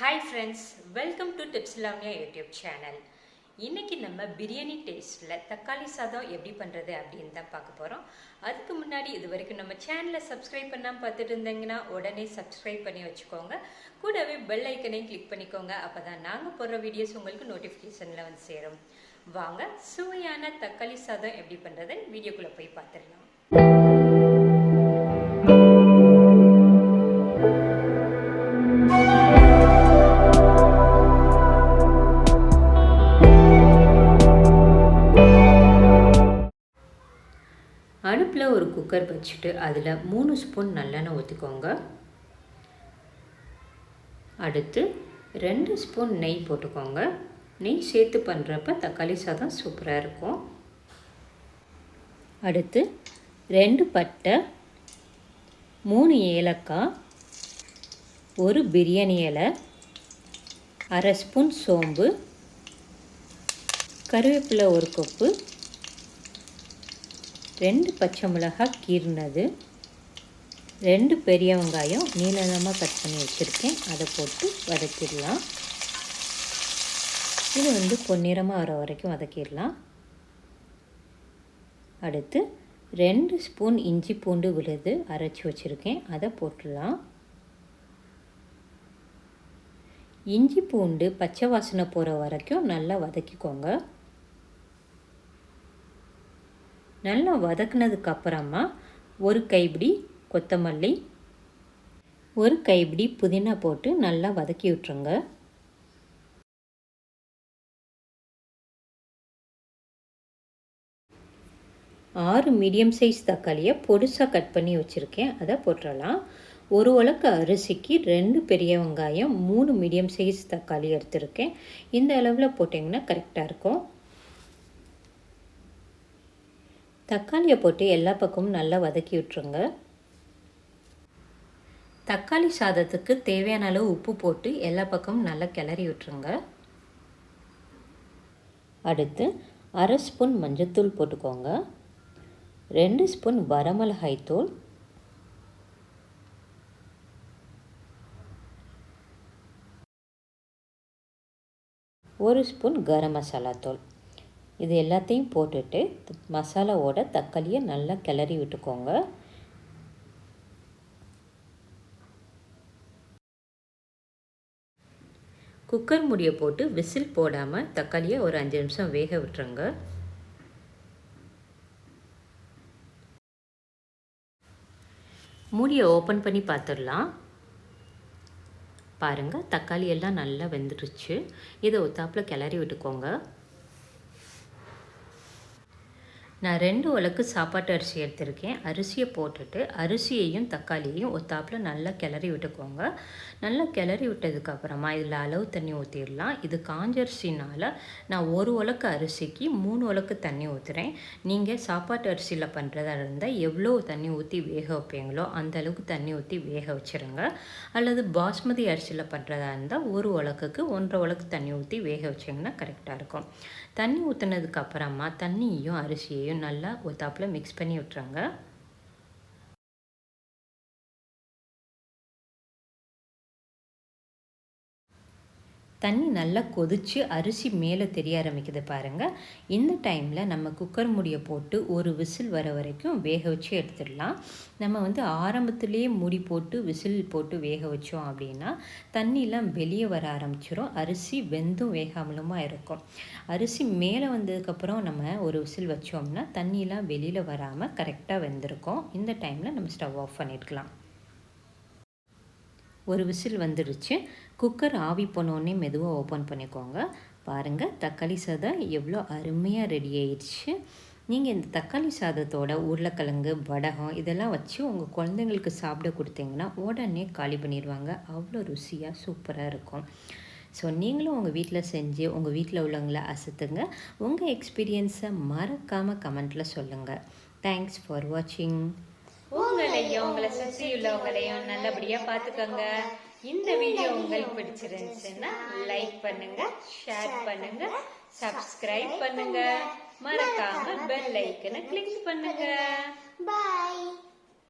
Hi friends, welcome to TipsLavanya YouTube channel. இன்னைக்கு நம்ம பிரியாணி டேஸ்ட்ல தக்காளி சாதம் எப்படி பண்றது அப்படினு தான் பார்க்க போறோம். அதுக்கு முன்னாடி இதுவரைக்கும் நம்ம சேனலை சப்ஸ்கிரைப் பண்ணாம பார்த்துட்டு இருந்தீங்கன்னா உடனே சப்ஸ்கிரைப் பண்ணி வச்சுக்கோங்க. கூடவே பெல் ஐகானை கிளிக் பண்ணிக்கோங்க. அப்பதான் நாங்க போடுற வீடியோஸ் உங்களுக்கு நோட்டிஃபிகேஷன்ல வந்து சேரும். வாங்க சுவையான தக்காளி சாதம் எப்படி பண்றது வீடியோக்குள்ள போய் பார்த்துடலாம். அடுப்பில் ஒரு குக்கர் வச்சுட்டு அதில் 3 ஸ்பூன் நல்லெண்ணெய் ஊற்றிக்கோங்க. அடுத்து 2 ஸ்பூன் நெய் போட்டுக்கோங்க. நெய் சேர்த்து பண்ணுறப்ப தக்காளி சாதம் சூப்பராக இருக்கும். அடுத்து 2 பட்டை, 3 ஏலக்காய், 1 பிரியாணி இலை, அரை ஸ்பூன் சோம்பு, கருவேப்பிலை 1 கப்பு, 2 பச்சை மிளகாய் கீறினது, 2 பெரிய வெங்காயம் நீளமாக கட் பண்ணி வச்சுருக்கேன். அதை போட்டு வதக்கிடலாம். இது பொன்னிறமாக வர வரைக்கும் வதக்கிடலாம். அடுத்து 2 ஸ்பூன் இஞ்சி பூண்டு விழுது அரைச்சி வச்சுருக்கேன். அதை போட்டுடலாம். இஞ்சி பூண்டு பச்சை வாசனை போகிற வரைக்கும் நல்லா வதக்கிக்கோங்க. நல்லா வதக்குனதுக்கு அப்புறமா 1 கைப்பிடி கொத்தமல்லி, 1 கைப்பிடி புதினா போட்டு நல்லா வதக்கி விட்டுருங்க. ஆறு மீடியம் சைஸ் தக்காளியை பொடிசாக கட் பண்ணி வச்சுருக்கேன். அதை போட்டுடலாம். 1 உலக்கு அரிசிக்கு 2 பெரிய வெங்காயம், 3 மீடியம் சைஸ் தக்காளி எடுத்துருக்கேன். இந்த அளவில் போட்டிங்கன்னா கரெக்டாக இருக்கும். தக்காளியை போட்டு எல்லா பக்கமும் நல்லா வதக்கி விட்டுருங்க. தக்காளி சாதத்துக்கு தேவையான அளவு உப்பு போட்டு எல்லா பக்கமும் நல்லா கிளறி விட்டுருங்க. அடுத்து அரை ஸ்பூன் மஞ்சத்தூள் போட்டுக்கோங்க. 2 ஸ்பூன் வரமிளகாய் தூள், 1 ஸ்பூன் கரம் மசாலா தூள். இது எல்லாத்தையும் போட்டுட்டு மசாலாவோட தக்காளியை நல்லா கிளறி விட்டுக்கோங்க. குக்கர் மூடியை போட்டு விசில் போடாமல் தக்காளியை ஒரு 5 நிமிஷம் வேக விட்டுருங்க. மூடியை ஓப்பன் பண்ணி பார்த்துடலாம். பாருங்கள், தக்காளி எல்லாம் நல்லா வெந்துடுச்சு. இதை ஒத்தாப்பில் கிளறி விட்டுக்கோங்க. நான் 2 உலக்கு சாப்பாட்டு அரிசி எடுத்திருக்கேன். அரிசியை போட்டுட்டு அரிசியையும் தக்காளியையும் ஒத்தாப்பில் நல்லா கிளறி விட்டுக்கோங்க. நல்லா கிளறி விட்டதுக்கப்புறமா இதில் அளவு தண்ணி ஊற்றிடலாம். இது காஞ்ச அரிசினால் நான் 1 உலக்கு அரிசிக்கு 3 உலக்கு தண்ணி ஊற்றுறேன். நீங்கள் சாப்பாட்டு அரிசியில் பண்ணுறதா இருந்தால் எவ்வளோ தண்ணி ஊற்றி வேக வைப்பீங்களோ அந்த அளவுக்கு தண்ணி ஊற்றி வேக வச்சுருங்க. அல்லது பாஸ்மதி அரிசியில் பண்ணுறதா இருந்தால் 1 உலக்குக்கு 1.5 உலக்கு தண்ணி ஊற்றி வேக வச்சிங்கன்னா கரெக்டாக இருக்கும். தண்ணி ஊற்றினதுக்கப்புறமா தண்ணியையும் அரிசியையும் நல்லா ஒத்தாப்பில் மிக்ஸ் பண்ணி விட்டுறாங்க. தண்ணி நல்லா கொதித்து அரிசி மேலே தெரிய ஆரம்பிக்குது பாருங்கள். இந்த டைமில் நம்ம குக்கர் மூடியை போட்டு ஒரு விசில் வர வரைக்கும் வேக வச்சு எடுத்துடலாம். நம்ம ஆரம்பத்துலேயே மூடி போட்டு விசில் போட்டு வேக வச்சோம் அப்படின்னா தண்ணியெலாம் வெளியே வர ஆரம்பிச்சிடும். அரிசி வெந்தும் வேகாமலுமா இருக்கும். அரிசி மேலே வந்ததுக்கப்புறம் நம்ம ஒரு விசில் வச்சோம்னா தண்ணியெலாம் வெளியில் வராமல் கரெக்டாக வெந்திருக்கும். இந்த டைமில் நம்ம ஸ்டவ் ஆஃப் பண்ணிடலாம். ஒரு விசில் வந்துடுச்சு. குக்கர் ஆவி போனோடனே மெதுவாக ஓப்பன் பண்ணிக்கோங்க. பாருங்கள், தக்காளி சாதம் எவ்வளோ அருமையாக ரெடி ஆயிடுச்சு. நீங்கள் இந்த தக்காளி சாதத்தோட உருளைக்கிழங்கு, வடகம் இதெல்லாம் வச்சு உங்கள் குழந்தைங்களுக்கு சாப்பிட கொடுத்தீங்கன்னா உடனே காலி பண்ணிடுவாங்க. அவ்வளோ ருசியாக சூப்பராக இருக்கும். ஸோ நீங்களும் உங்கள் வீட்டில் செஞ்சு உங்கள் வீட்டில் உள்ளவங்களை அசத்துங்க. உங்கள் எக்ஸ்பீரியன்ஸை மறக்காமல் கமெண்ட்டில் சொல்லுங்கள். தேங்க்ஸ் ஃபார் வாட்சிங். உங்களையும் உங்களை சுற்றி உள்ளவங்களையும் நல்லபடியாக பார்த்துக்கோங்க. இந்த வீடியோ உங்களுக்கு பிடிச்சிருந்துச்சுன்னா லைக் பண்ணுங்க, ஷேர் பண்ணுங்க, சப்ஸ்கிரைப் பண்ணுங்க, மறக்காம பெல் ஐக்கனை கிளிக் பண்ணுங்க. பாய்.